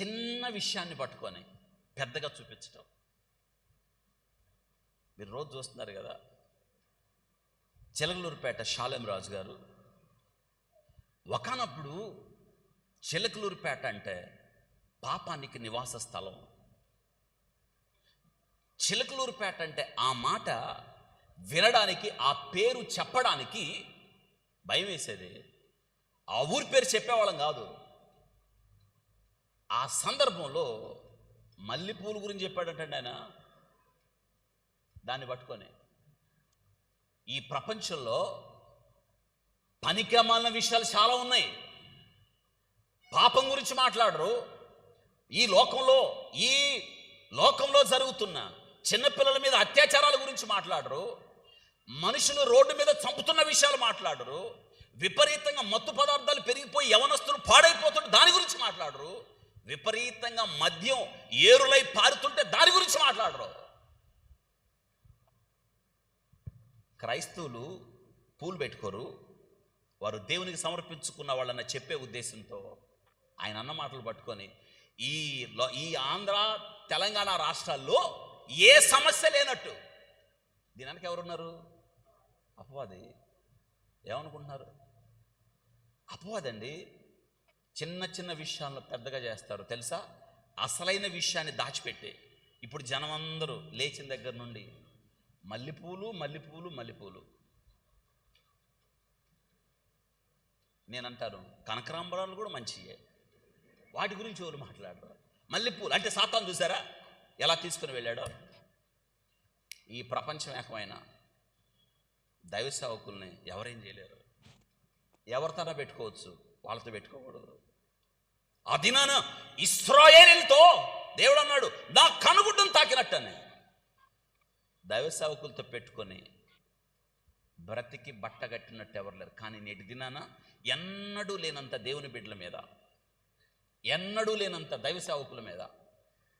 చిన్న విషయాన్ని పట్టుకొని పెద్దగా చూపించడం. మీరు రోజు చూస్తున్నారు కదా, చిలకలూరుపేట షాలేం రాజు గారు ఒకనప్పుడు చిలకలూరుపేట అంటే పాపానికి నివాస స్థలం. చిలకలూరుపేట అంటే ఆ మాట వినడానికి, ఆ పేరు చెప్పడానికి భయం వేసేది. ఆ ఊరి పేరు చెప్పేవాళ్ళం కాదు. ఆ సందర్భంలో మల్లెపూలు గురించి చెప్పాడంటండి ఆయన. దాన్ని పట్టుకొని ఈ ప్రపంచంలో పనికిమాలిన విషయాలు చాలా ఉన్నాయి. పాపం గురించి మాట్లాడరు. ఈ లోకంలో జరుగుతున్న చిన్నపిల్లల మీద అత్యాచారాల గురించి మాట్లాడరు. మనుషులు రోడ్డు మీద చంపుతున్న విషయాలు మాట్లాడరు. విపరీతంగా మత్తు పదార్థాలు పెరిగిపోయి యవనస్తులు పాడైపోతుంటే దాని గురించి మాట్లాడరు. విపరీతంగా మద్యం ఏరులై పారుతుంటే దాని గురించి మాట్లాడరు. క్రైస్తవులు పూలు పెట్టుకోరు. వారు దేవునికి సమర్పించుకున్న వాళ్ళని చెప్పే ఉద్దేశంతో ఆయన అన్న మాటలు పట్టుకొని ఈ ఆంధ్ర తెలంగాణ రాష్ట్రాల్లో ఏ సమస్య లేనట్టు దీనికి ఎవరున్నారు? అపవాది. ఏమనుకుంటున్నారు? అపవాదండి చిన్న చిన్న విషయాలను పెద్దగా చేస్తారు తెలుసా. అసలైన విషయాన్ని దాచిపెట్టే. ఇప్పుడు జనం అందరూ లేచిన దగ్గర నుండి మల్లెపూలు మల్లెపూలు మల్లెపూలు. నేనంటాను కనకరాంబరాలు కూడా మంచియే, వాటి గురించి ఎవరు మాట్లాడరు. మల్లెపూలు అంటే సాతాను చూసారా ఎలా తీసుకుని వెళ్ళాడో. ఈ ప్రపంచం ఏకమైన దైవ సేవకుల్ని ఎవరేం చేయలేరు. ఎవరితోనో పెట్టుకోవచ్చు, వాళ్ళతో పెట్టుకోకూడదు. ఆ దినాన ఇశ్రాయేలుతో దేవుడు అన్నాడు, నా కనుగుడ్డును తాకినట్టని. దైవ సేవకులతో పెట్టుకొని బ్రతికి బట్టగట్టినట్టు ఎవరు లేరు. కానీ నేటి దినాన ఎన్నడూ లేనంత దేవుని బిడ్డల మీద, ఎన్నడూ లేనంత దైవ సేవకుల మీద